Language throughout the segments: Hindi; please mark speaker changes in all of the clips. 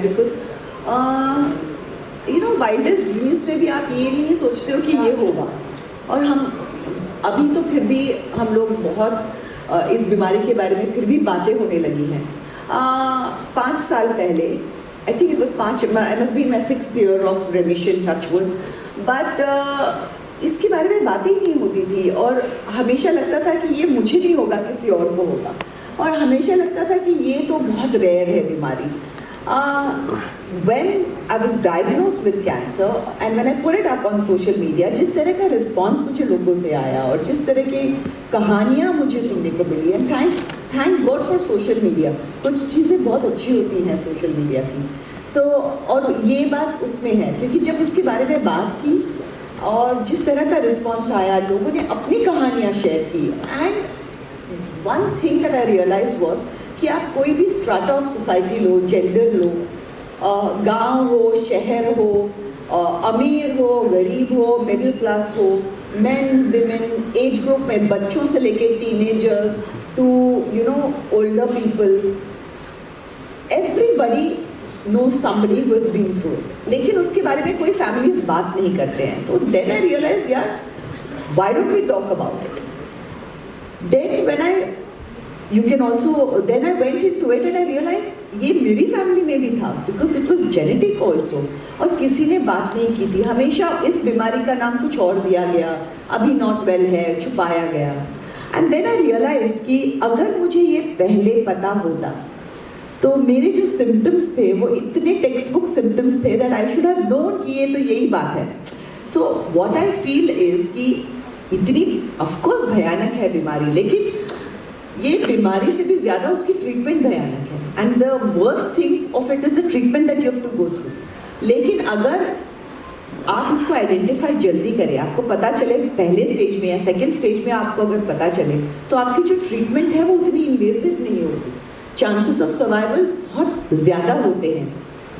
Speaker 1: बिकॉज वाइल्डेस्ट ड्रीम्स में भी आप ये नहीं सोचते हो कि ये होगा। और हम अभी तो फिर भी हम लोग बहुत इस बीमारी के बारे में फिर भी बातें होने लगी हैं। 5 साल पहले, I think it was I must be in my 6th year of remission, touchwood, but इसके बारे में बातें ही नहीं होती थी। और हमेशा लगता था कि ये मुझे नहीं होगा, किसी और को होगा। और हमेशा लगता था कि ये तो बहुत रेयर है बीमारी। When I was diagnosed with cancer and when I put it up on social media, जिस तरह का रिस्पॉन्स मुझे लोगों से आया और जिस तरह की कहानियाँ मुझे सुनने को मिली, and thank God for social media. कुछ चीज़ें बहुत अच्छी होती हैं सोशल मीडिया की। और ये बात उसमें है, क्योंकि जब उसके बारे में बात की और जिस तरह का रिस्पॉन्स आया, लोगों ने अपनी कहानियाँ शेयर की, and one thing that I realise was कि आप कोई भी स्ट्राटा ऑफ सोसाइटी लो, जेंडर लो, गांव हो, शहर हो, अमीर हो, गरीब हो, मिडिल क्लास हो, मेन, विमेन, एज ग्रुप में बच्चों से लेके teenagers to older people, everybody knows somebody who has been through it। लेकिन उसके बारे में कोई फैमिलीज बात नहीं करते हैं। तो then I realized, यार, why don't we talk about it? Then then I went into it and I realized ये मेरी फैमिली में भी था, because it was genetic also। और किसी ने बात नहीं की थी। हमेशा इस बीमारी का नाम कुछ और दिया गया, अभी नॉट वेल है, छुपाया गया। एंड देन आई रियलाइज कि अगर मुझे ये पहले पता होता तो मेरे जो सिम्टम्स थे वो इतने टेक्स्ट बुक सिम्टम्स थे that I should have known कि ये तो यही बात है। So what I feel is कि इतनी ऑफकोर्स भयानक है बीमारी, लेकिन ये बीमारी से भी ज़्यादा उसकी ट्रीटमेंट भयानक है। And the worst thing of it is the treatment that you have to go through. लेकिन अगर आप इसको आइडेंटिफाई जल्दी करें, आपको पता चले पहले स्टेज में या सेकेंड स्टेज में आपको अगर पता चले, तो आपकी जो ट्रीटमेंट है वो उतनी इन्वेसिव नहीं होती, चांसेस ऑफ सर्वाइवल बहुत ज़्यादा होते हैं,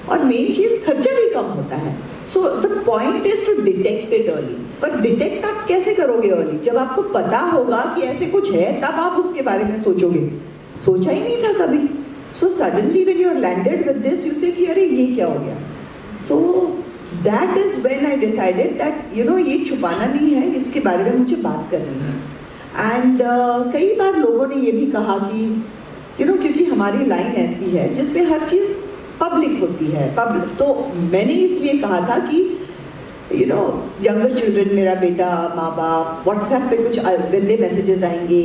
Speaker 1: और मेन चीज़ खर्चा भी कम होता है। So the point is to detect it early. पर डिटेक्ट आप कैसे करोगे अर्ली? जब आपको पता होगा कि ऐसे कुछ है, तब आप उसके बारे में सोचोगे। सोचा ही नहीं था कभी। So suddenly when you are landed with this, you say कि अरे ये क्या हो गया। So that is when I decided that ये छुपाना नहीं है, इसके बारे में मुझे बात करनी है। एंड कई बार लोगों ने ये भी कहा कि क्योंकि हमारी लाइन ऐसी है जिसमें हर चीज़ पब्लिक होती है, पब्लिक। तो मैंने इसलिए कहा था कि यंगर चिल्ड्रन, मेरा बेटा, माँ बाप, व्हाट्सएप पे कुछ गंदे मैसेजेस आएंगे,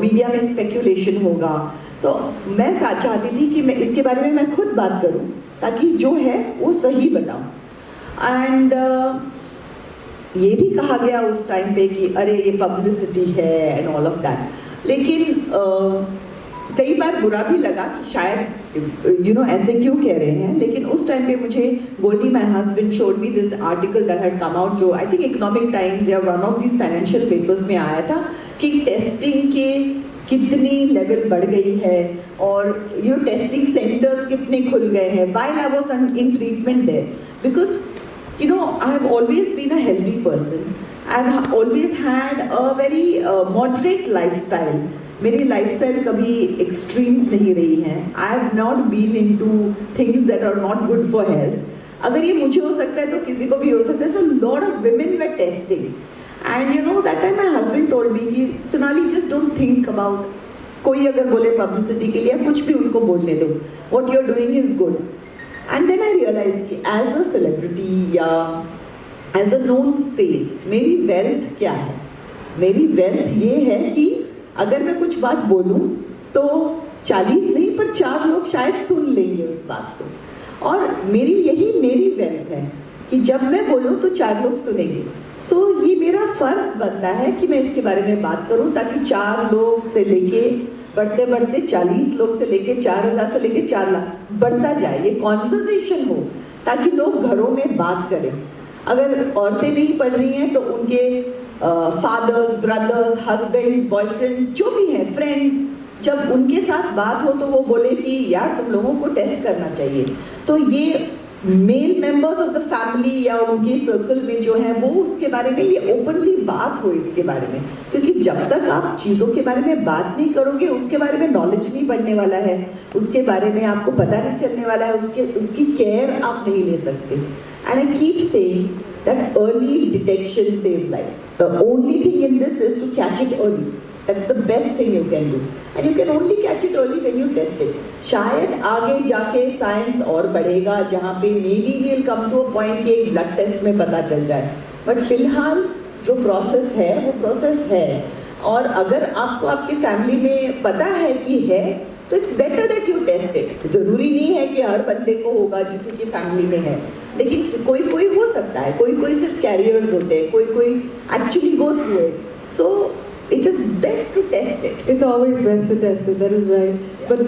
Speaker 1: मीडिया में स्पेक्यूलेशन होगा। तो मैं चाहती थी कि मैं इसके बारे में मैं खुद बात करूं, ताकि जो है वो सही बताऊं। एंड ये भी कहा गया उस टाइम पे कि अरे ये पब्लिसिटी है एंड ऑल ऑफ दैट। लेकिन कई बार बुरा भी लगा कि शायद ऐसे क्यों कह रहे हैं। लेकिन उस टाइम पे मुझे Goldie, my husband, showed me this article that had come out, जो आई थिंक इकोनॉमिक टाइम्स या one of this financial papers में आया था, कि टेस्टिंग के कितनी लेवल बढ़ गई है और टेस्टिंग सेंटर्स कितने खुल गए हैं while I was in treatment there. Because I have always been a healthy person. I have always had a very moderate lifestyle. मेरी लाइफस्टाइल कभी एक्सट्रीम्स नहीं रही हैं। I have not been into things that are not good for health. अगर ये मुझे हो सकता है तो किसी को भी हो सकता है। So lot of women were testing, and that time my husband told me कि Sonali, just don't think about, कोई अगर बोले पब्लिसिटी के लिए कुछ भी उनको बोलने दो, what you are doing is good. And then I realize कि एज अ सेलिब्रिटी या एज अ नोन फेस, मेरी वेल्थ क्या है? मेरी वेल्थ ये है कि अगर मैं कुछ बात बोलूं तो 40 नहीं पर 4 लोग शायद सुन लेंगे उस बात को। और मेरी वेल्थ है कि जब मैं बोलूं तो 4 लोग सुनेंगे। सो ये मेरा फर्ज बनता है कि मैं इसके बारे में बात करूं, ताकि 4 लोग से लेके बढ़ते बढ़ते 40 लोग से लेके 4000 से लेके 4 लाख बढ़ता जाए, ये कॉन्वर्सेशन हो, ताकि लोग घरों में बात करें। अगर औरतें नहीं पढ़ रही हैं तो उनके फादर्स, ब्रदर्स, हस्बैंड्स, बॉयफ्रेंड्स, जो भी हैं, फ्रेंड्स, जब उनके साथ बात हो तो वो बोले कि यार तुम लोगों को टेस्ट करना चाहिए। तो ये male members of the family या उनके सर्कल में जो है वो उसके बारे में ये ओपनली बात हो इसके बारे में, क्योंकि जब तक आप चीज़ों के बारे में बात नहीं करोगे उसके बारे में नॉलेज नहीं बढ़ने वाला है, उसके बारे में आपको पता नहीं चलने वाला है, उसकी केयर आप नहीं ले सकते. And I keep saying that early detection saves life. The only thing in this is to catch it early. That's the best thing you can do. And you can only catch it early when you test it. शायद आगे जाके साइंस और बढ़ेगा जहाँ पे maybe we'll come to a point कि एक ब्लड टेस्ट में पता चल जाए. बट फिलहाल जो प्रोसेस है वो प्रोसेस है. और अगर आपको आपकी फैमिली में पता है कि है तो it's better that you test it. ज़रूरी नहीं है कि हर बंदे को होगा जिसकी फैमिली में है, लेकिन कोई कोई हो सकता है, कोई कोई सिर्फ कैरियर्स होते हैं, कोई कोई actually go through it. So it is best to test it.
Speaker 2: It's always best to test it, that is right. But